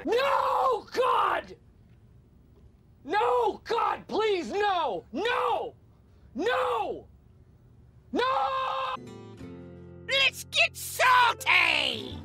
No, God! No, God, please, no! No! No! No! Let's get salty!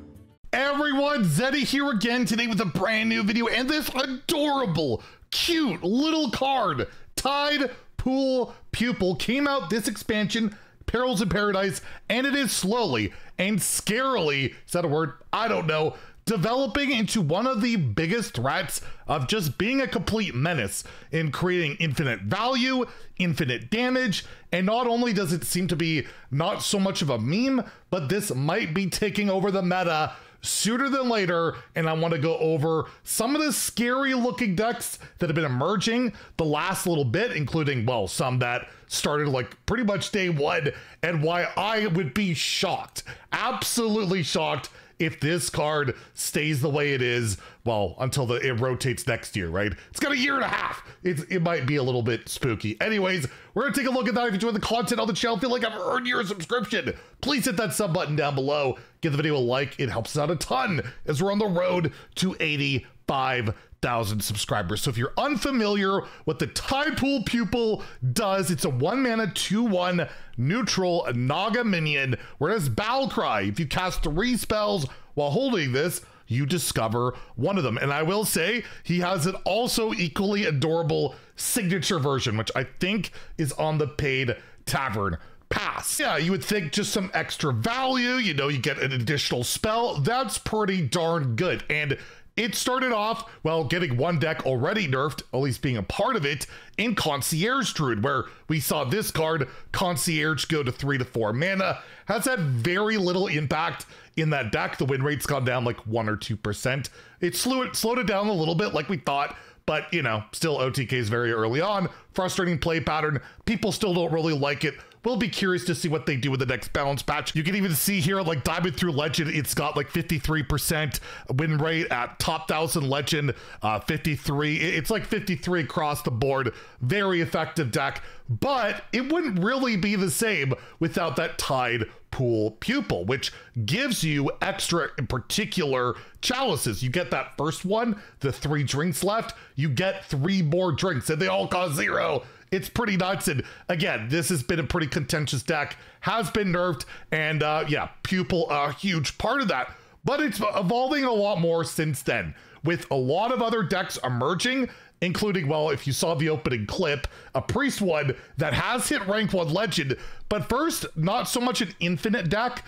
Everyone, Zeddy here again today with a brand new video and this adorable, cute little card, Tide Pool Pupil, came out this expansion, Perils in Paradise, and it is slowly and scarily, is that a word? I don't know, developing into one of the biggest threats of just being a complete menace in creating infinite value, infinite damage, and not only does it seem to be not so much of a meme, but this might be taking over the meta sooner than later, and I want to go over some of the scary looking decks that have been emerging the last little bit, including, well, some that started like pretty much day one, and why I would be shocked, absolutely shocked, if this card stays the way it is, well, until it rotates next year, right? It's got a year and a half. It might be a little bit spooky. Anyways, we're gonna take a look at that. If you enjoy the content on the channel, feel like I've earned your subscription, please hit that sub button down below. Give the video a like. It helps us out a ton as we're on the road to 85,000 subscribers. So if you're unfamiliar what the Tide Pool Pupil does, it's a 1-mana 2/1 neutral Naga minion where it has Battle Cry. If you cast 3 spells while holding this, you discover one of them. And I will say he has an also equally adorable signature version, which I think is on the paid Tavern Pass. Yeah, you would think just some extra value, you know, you get an additional spell. That's pretty darn good. And it started off, well, getting one deck already nerfed, at least being a part of it, in Concierge Druid, where we saw this card, Concierge, go to 3 to 4 mana. Has had very little impact in that deck. The win rate's gone down like 1 or 2%. It slowed it down a little bit like we thought, but, you know, still OTKs very early on. Frustrating play pattern. People still don't really like it. We'll be curious to see what they do with the next balance patch. You can even see here, like Diamond through Legend, it's got like 53% win rate at top 1000 Legend, 53. It's like 53 across the board. Very effective deck, but it wouldn't really be the same without that Tide Pool Pupil, which gives you extra, in particular, chalices. You get that first one, the 3 drinks left, you get 3 more drinks, and they all cost 0. It's pretty nuts, and again, this has been a pretty contentious deck, has been nerfed, and yeah, Pupil, a huge part of that, but it's evolving a lot more since then, with a lot of other decks emerging, including, well, if you saw the opening clip, a Priest one that has hit rank 1 Legend, but first, not so much an infinite deck.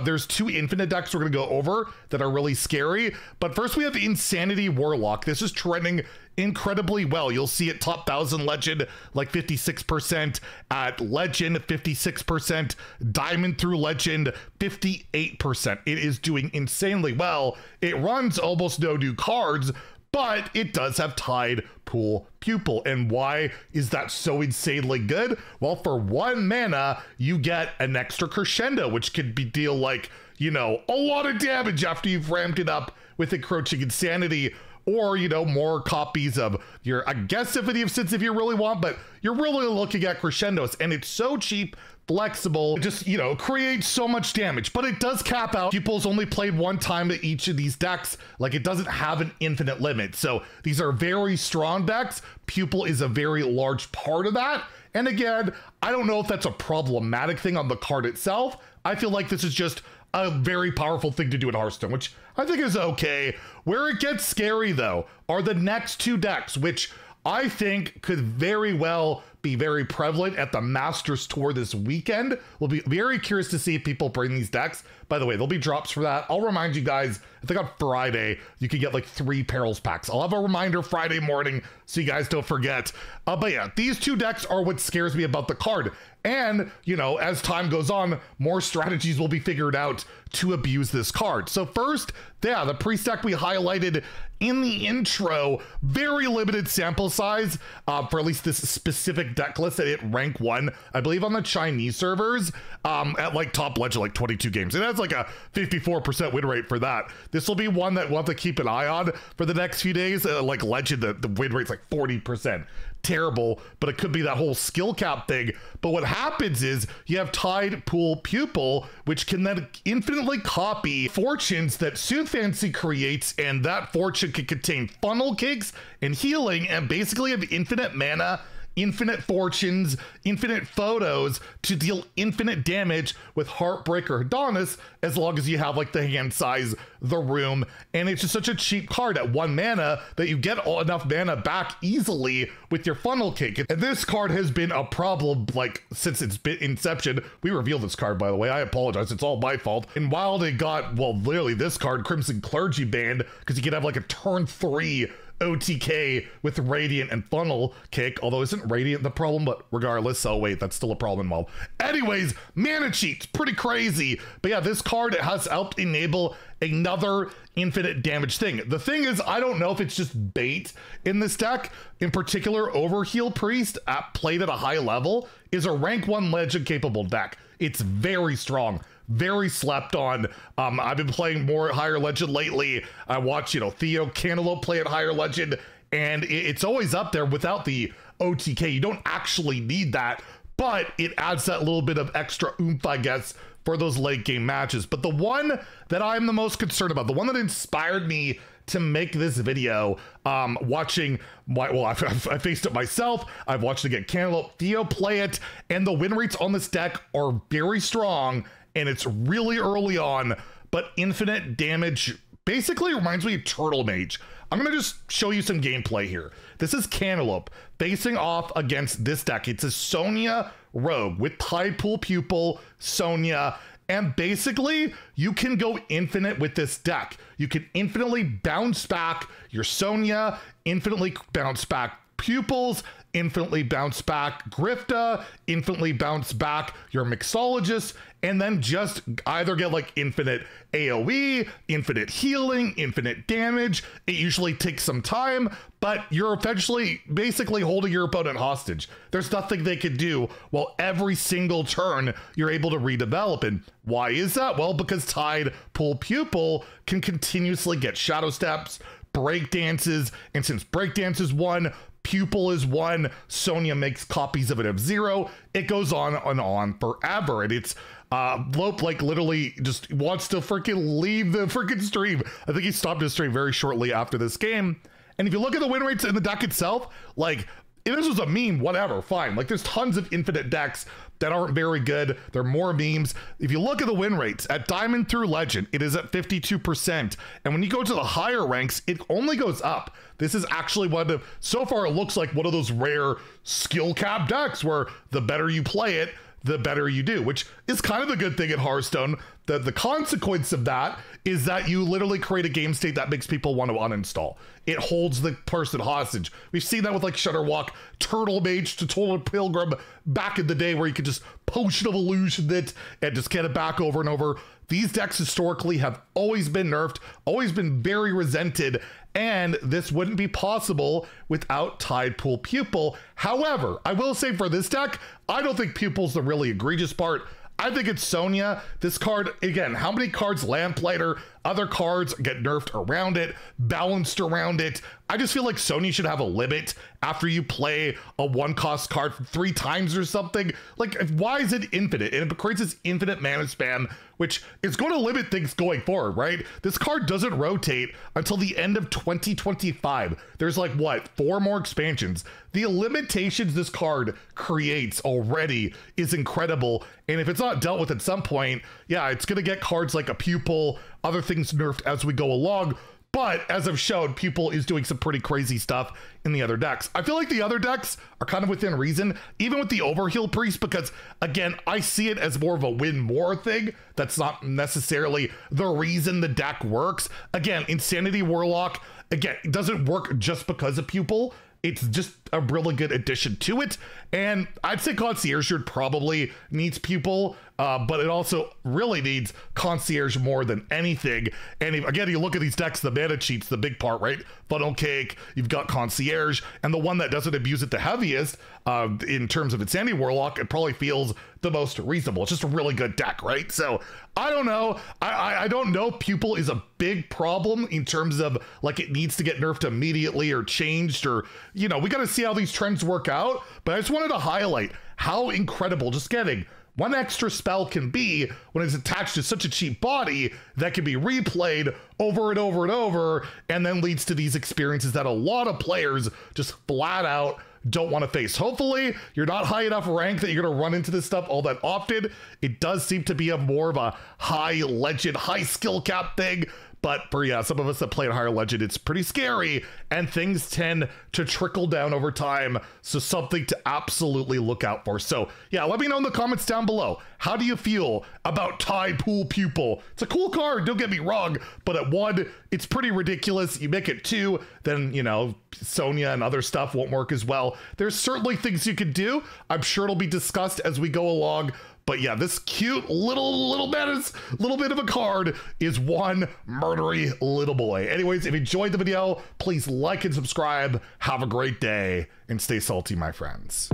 There's 2 infinite decks we're gonna go over that are really scary, but first we have Insanity Warlock. This is trending incredibly well. You'll see it top 1000 Legend, like 56%, at Legend, 56%, Diamond through Legend, 58%. It is doing insanely well. It runs almost no new cards, but it does have Tide Pool Pupil. And why is that so insanely good? Well, for 1 mana, you get an extra Crescendo, which could be deal like, you know, a lot of damage after you've ramped it up with Encroaching Insanity, or, you know, more copies of your Aggressivity of Sins if you really want, but you're really looking at Crescendos, and it's so cheap, flexible, just, you know, creates so much damage, but it does cap out. Pupil's only played 1 time at each of these decks. Like, it doesn't have an infinite limit. So these are very strong decks. Pupil is a very large part of that. And again, I don't know if that's a problematic thing on the card itself. I feel like this is just a very powerful thing to do in Hearthstone, which I think is okay. Where it gets scary, though, are the next 2 decks, which I think could very well be very prevalent at the Masters Tour this weekend. We'll be very curious to see if people bring these decks, By the way, there'll be drops for that. I'll remind you guys, I think on Friday, you can get like 3 Perils packs. I'll have a reminder Friday morning so you guys don't forget. But yeah, these 2 decks are what scares me about the card. And, you know, as time goes on, more strategies will be figured out to abuse this card. So first, yeah, the priest deck we highlighted in the intro, very limited sample size for at least this specific deck list that hit rank 1, I believe on the Chinese servers, at like top legend, like 22 games. It has like a 54% win rate for that. This will be one that we'll have to keep an eye on for the next few days. Like legend, the win rate's like 40%. Terrible, but it could be that whole skill cap thing. But what happens is you have Tide Pool Pupil, which can then infinitely copy fortunes that Soothfancy creates, and that fortune can contain funnel cakes and healing, and basically have infinite mana, infinite fortunes, infinite photos to deal infinite damage with Heartbreaker Adonis, as long as you have like the hand size, the room, and it's just such a cheap card at 1 mana that you get enough mana back easily with your funnel cake. And this card has been a problem like since its inception. We revealed this card, by the way. I apologize, it's all my fault. And while they got, well, literally this card, Crimson Clergy banned, because you could have like a turn 3 OTK with Radiant and Funnel Kick, although isn't Radiant the problem? But regardless, oh wait, that's still a problem involved. Anyways, mana cheats, pretty crazy. But yeah, this card has helped enable another infinite damage thing. The thing is, I don't know if it's just bait in this deck. In particular, Overheal Priest, played at a high level, is a rank 1 legend capable deck. It's very strong, very slept on. I've been playing more higher legend lately. I watch, you know, Theo Cantaloupe play at higher legend, and it's always up there without the OTK. You don't actually need that, but it adds that little bit of extra oomph, I guess, for those late game matches. But the one that I'm the most concerned about, the one that inspired me to make this video, watching I faced it myself, I've watched again Cantaloupe, Theo play it, and the win rates on this deck are very strong, and it's really early on, but infinite damage basically reminds me of Turtle Mage. I'm gonna just show you some gameplay here. This is Cantaloupe facing off against this deck. It's a Sonya Rogue with Tide Pool Pupil, Sonya, and basically you can go infinite with this deck. You can infinitely bounce back your Sonya, infinitely bounce back Pupils, infinitely bounce back Grifta, infinitely bounce back your Mixologist, and then just either get like infinite AoE, infinite healing, infinite damage. It usually takes some time, but you're eventually basically holding your opponent hostage. There's nothing they can do while every single turn you're able to redevelop. And why is that? Well, because Tide Pool Pupil can continuously get Shadow Steps, break dances, and since break dance is 1, Pupil is 1, Sonya makes copies of it of 0. It goes on and on forever, and it's Lope like literally just wants to freaking leave the freaking stream. I think he stopped his stream very shortly after this game. And if you look at the win rates in the deck itself, like if this was a meme, whatever, fine. Like there's tons of infinite decks that aren't very good. There are more memes. If you look at the win rates at Diamond through Legend, it is at 52%. And when you go to the higher ranks, it only goes up. This is actually one of, so far it looks like one of those rare skill cap decks where the better you play it, the better you do, which is kind of a good thing at Hearthstone. The consequence of that is that you literally create a game state that makes people want to uninstall. It holds the person hostage. We've seen that with like Shutterwalk, Turtle Mage, to Total Pilgrim back in the day where you could just Potion of Illusion it and just get it back over and over. These decks historically have always been nerfed, always been very resented, and this wouldn't be possible without Tide Pool Pupil. However, I will say for this deck, I don't think Pupil's the really egregious part. I think it's Sonya. This card, again, how many cards Lamplighter, other cards get nerfed around it, balanced around it. I just feel like Sonya should have a limit after you play a 1-cost card 3 times or something. Like, why is it infinite? And it creates this infinite mana spam, which is going to limit things going forward, right? This card doesn't rotate until the end of 2025. There's like, what, 4 more expansions? The limitations this card creates already is incredible. And if it's not dealt with at some point, yeah, it's going to get cards like a Pupil, other things nerfed as we go along. But as I've showed, Pupil is doing some pretty crazy stuff in the other decks. I feel like the other decks are kind of within reason, even with the Overheal Priest, because again, I see it as more of a win more thing. That's not necessarily the reason the deck works. Again, Insanity Warlock, again, it doesn't work just because of Pupil. It's just a really good addition to it. And I'd say Concierge probably needs Pupil, but it also really needs Concierge more than anything. And again, you look at these decks, the mana cheat's the big part, right? Funnel Cake, you've got Concierge, and the one that doesn't abuse it the heaviest in terms of Insanity Warlock, it probably feels the most reasonable. It's just a really good deck, right? So I don't know. I don't know. Pupil is a big problem in terms of like it needs to get nerfed immediately or changed, or, you know, we got to see how these trends work out. But I just wanted to highlight how incredible just getting one extra spell can be when it's attached to such a cheap body that can be replayed over and over and over, and then leads to these experiences that a lot of players just flat out don't want to face. Hopefully you're not high enough rank that you're going to run into this stuff all that often. It does seem to be a more of a high legend, high skill cap thing. But for some of us that play at higher legend, it's pretty scary, and things tend to trickle down over time. So something to absolutely look out for. So yeah, let me know in the comments down below. How do you feel about Tide Pool Pupil? It's a cool card, don't get me wrong, but at 1, it's pretty ridiculous. You make it 2, then, you know, Sonya and other stuff won't work as well. There's certainly things you could do. I'm sure it'll be discussed as we go along. But yeah, this cute little bit of a card is one murdery little boy. Anyways, if you enjoyed the video, please like and subscribe. Have a great day and stay salty, my friends.